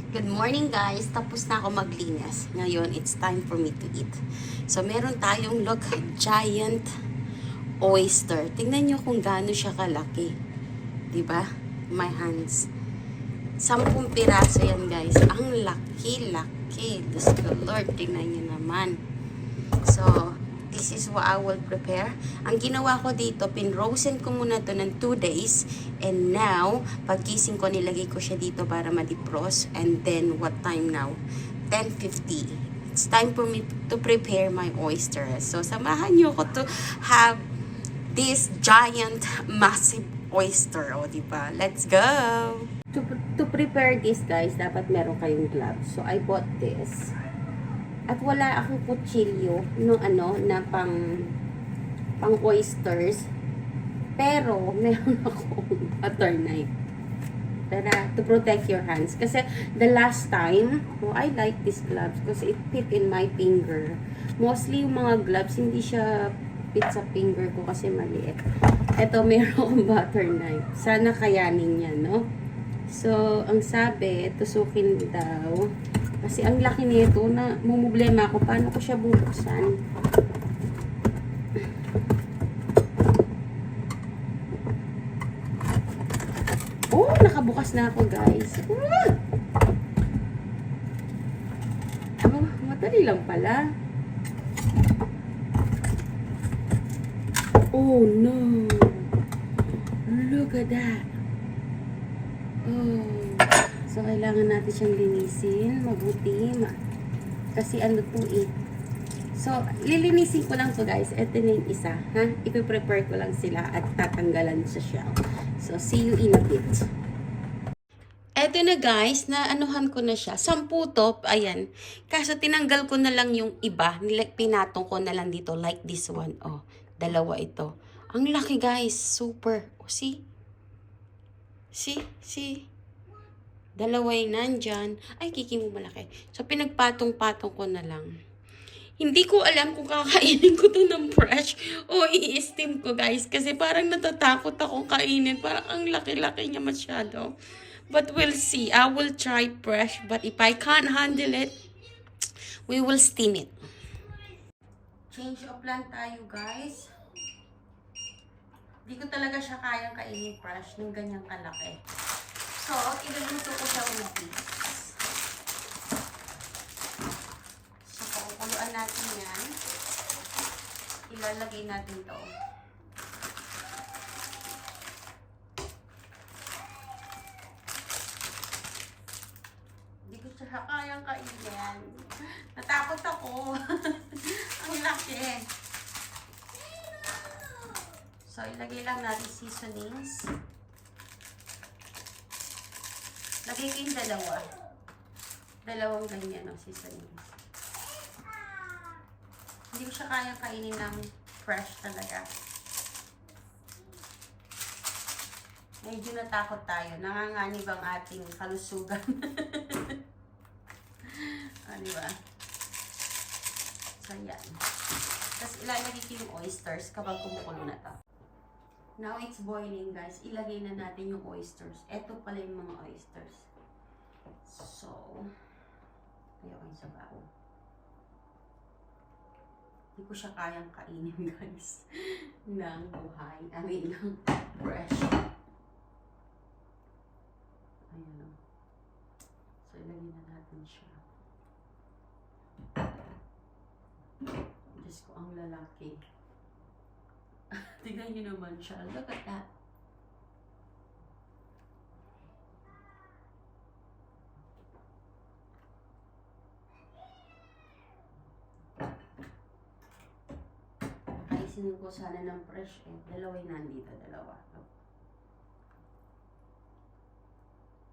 Good morning guys! Tapos na ako maglinis. Ngayon, it's time for me to eat. So, meron tayong look, giant oyster. Tingnan nyo kung gaano siya kalaki. Diba? My hands. 10 piraso yan guys. Ang laki-laki. Diyos ko Lord, tingnan nyo naman. So, this is what I will prepare. Ang ginawa ko dito, pinrosen ko muna to ng 2 days. And now, pagkising ko, nilagay ko siya dito para ma-defrost. And then, what time now? 10:50. It's time for me to prepare my oysters. So, samahan nyo ko to have this giant, massive oyster. O, diba? Let's go! To prepare this, guys, dapat meron kayong gloves. So, I bought this. At wala akong kutsilyo no na pang oysters. Pero meron akong butter knife. Para to protect your hands. Kasi the last time, I like these gloves because it fit in my finger. Mostly yung mga gloves hindi siya fit sa finger ko kasi maliit. Ito meron akong butter knife. Sana kayanin niya, no? So, ang sabi, tusukin daw. Kasi ang laki nito na mumblema ako paano ko siya bubuksan. Oh, nakabukas na ako guys. Oh, madali lang pala. Oh no. Look at that. Oh. So, kailangan natin siyang linisin, mabuti, kasi ano po So, lilinisin ko lang to guys. Ito na yung isa, ha? Ipiprepare ko lang sila at tatanggalan sa shell. So, see you in a bit. Eto na guys, na anuhan ko na siya. 10 to, ayan. Kaso tinanggal ko na lang yung iba. Pinatong ko na lang dito like this one. Oh, dalawa ito. Ang laki guys, super. Oh, see? See? Dalawa yung nandyan. Ay, kiki mo malaki. So, pinagpatong-patong ko na lang. Hindi ko alam kung kakainin ko to ng fresh o i-steam ko, guys. Kasi parang natatakot akong kainin. Parang ang laki-laki niya masyado. But we'll see. I will try fresh. But if I can't handle it, we will steam it. Change of plan tayo, guys. Hindi ko talaga siya kayang kainin fresh ng ganyang kalaki. So, iluluto ko siya with this. So, pakukuluan natin yan. Ilalagay natin to. Hindi ko siya kayang kainin. Natakot ako. Ang laki. So, ilagay lang natin seasonings. Lagay ko yung dalawa. Dalawang ganyan ang seasonings. Hindi ko siya kayang kainin ng fresh talaga. Medyo natakot tayo. Nanganganib ang ating kalusugan. Diba? So, yan. Tapos ilalagay ko yung oysters kapag kumukulo na to. Now it's boiling guys. Ilagay na natin yung oysters. Ito pala yung mga oysters. So, ayaw yung sabaw. Hindi ko siya kayang kainin guys. Ng buhay. I mean, ng fresh. Ayan o. So, ilagay na natin siya. Diyos ko, ang lalaki. Tignan nyo naman siya. Look at that. Ayusin ko sana ng fresh eh. Dalawa yung nandito. Dalawa.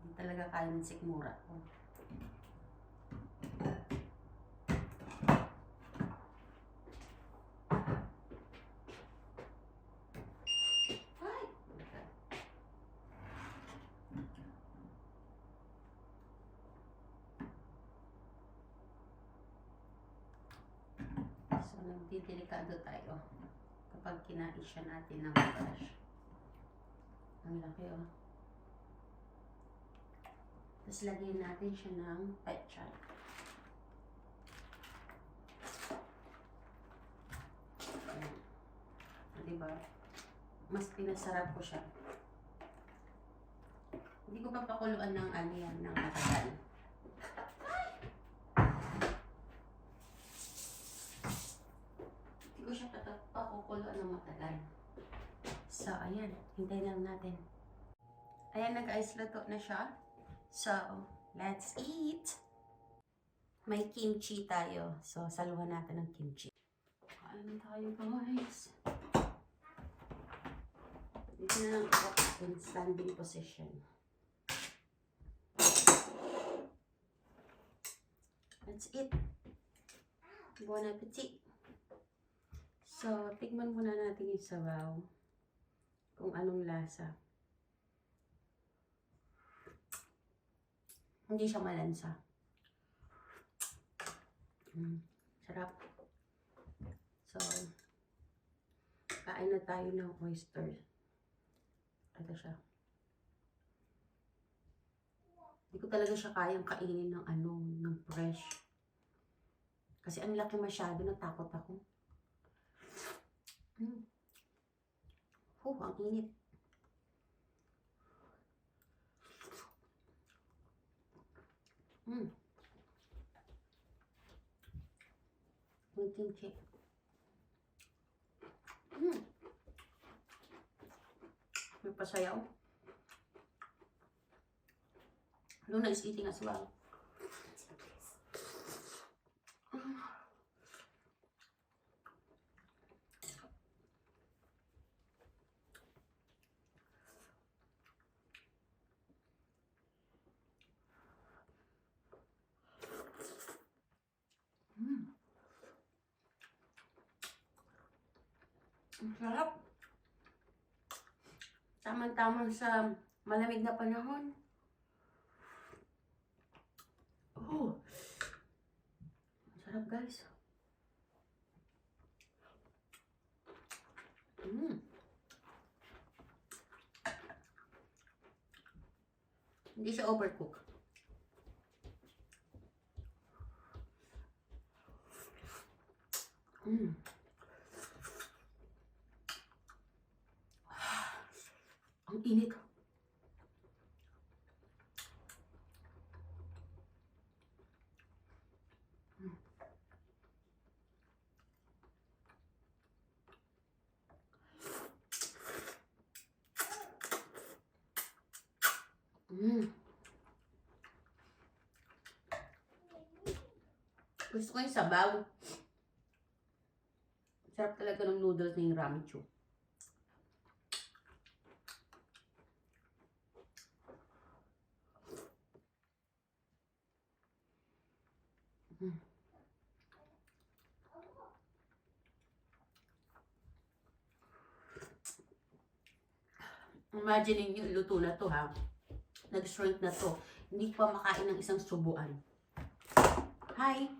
Hindi talaga kaya ng sikmura. Nagdidelikado tayo kapag kinaisya natin ng fresh. Ang laki oh. Tapos lagyan natin siya ng petchay. Ayan. Diba? Mas pinasarap ko siya. Hindi ko pa pakuluan ng ano yan, ng matagal. Hindi ko siya pakukuluan ng matagal. So, ayan. Hintayin lang natin. Ayan na guys, luto na siya. So, let's eat! May kimchi tayo. So, saluhan natin ng kimchi. Kain tayo guys. Dito na lang ako in standing position. Let's eat. Bon appetit. So, tikman muna natin yung sabaw. Kung anong lasa. Hindi siya malansa. Sarap. So, kain na tayo ng oysters. Ito siya. Hindi ko talaga siya kayang kainin ng ng fresh. Kasi ang laki masyado, natakot ako. Ang init. May kimchi. May pasayaw. Luna is eating as well. Ang sarap. Tamang-tamang sa malamig na panahon. Oh, ang sarap guys. Hindi siya overcook. Ang init. Gusto ko yung sabaw. Sarap talaga ng noodles na yung Ramichu. Imagine niyo, luto na to ha. Nag-shrink na to. Hindi ko pa makain ng isang subuan. Hi!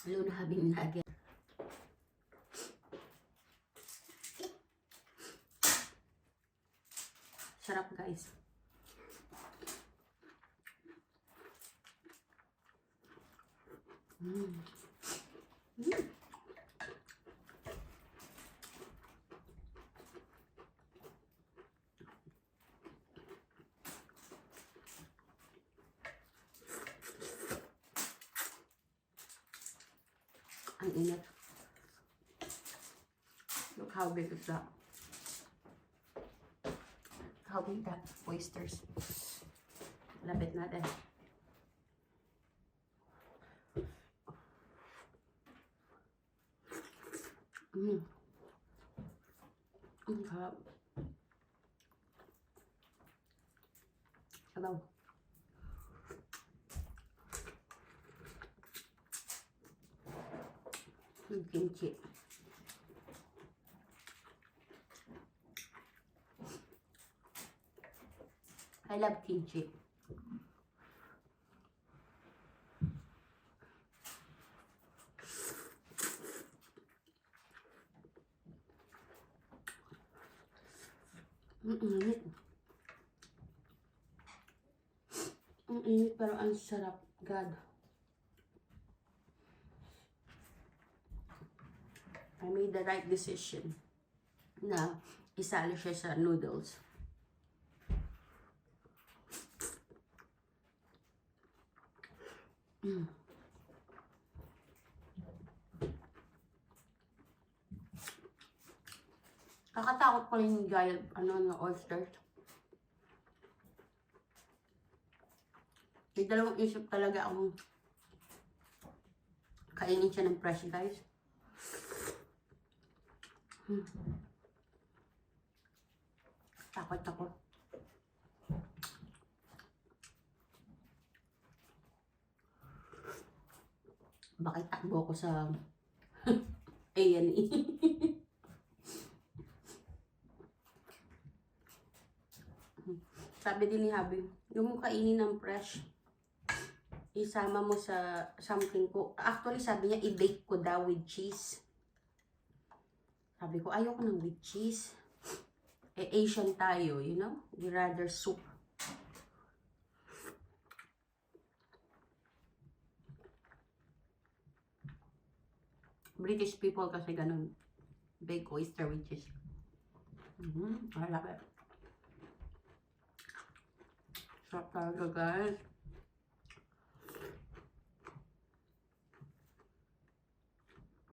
Luna having nugget. Sarap guys. Ang init. Look how big is that. How big that oysters. Lapit natin. Ang sarap. Sabaw. Yung kimchi. I love kimchi. init pero ang sarap. God. I made the right decision na isali siya sa noodles. Kakatakot pa rin yung giant, oysters. May dalawang isip talaga akong kainin siya ng fresh, guys. Takot ako. Bakit takbo ko sa A&E? Sabi din ni Habi, yung kainin ng fresh, isama mo sa something ko. Actually, sabi niya, i-bake ko daw with cheese. Sabi ko, ayoko ng with cheese. Asian tayo, you know? We rather soup. British people kasi ganun. Bake oyster with cheese. I love it. Sarap talaga, guys.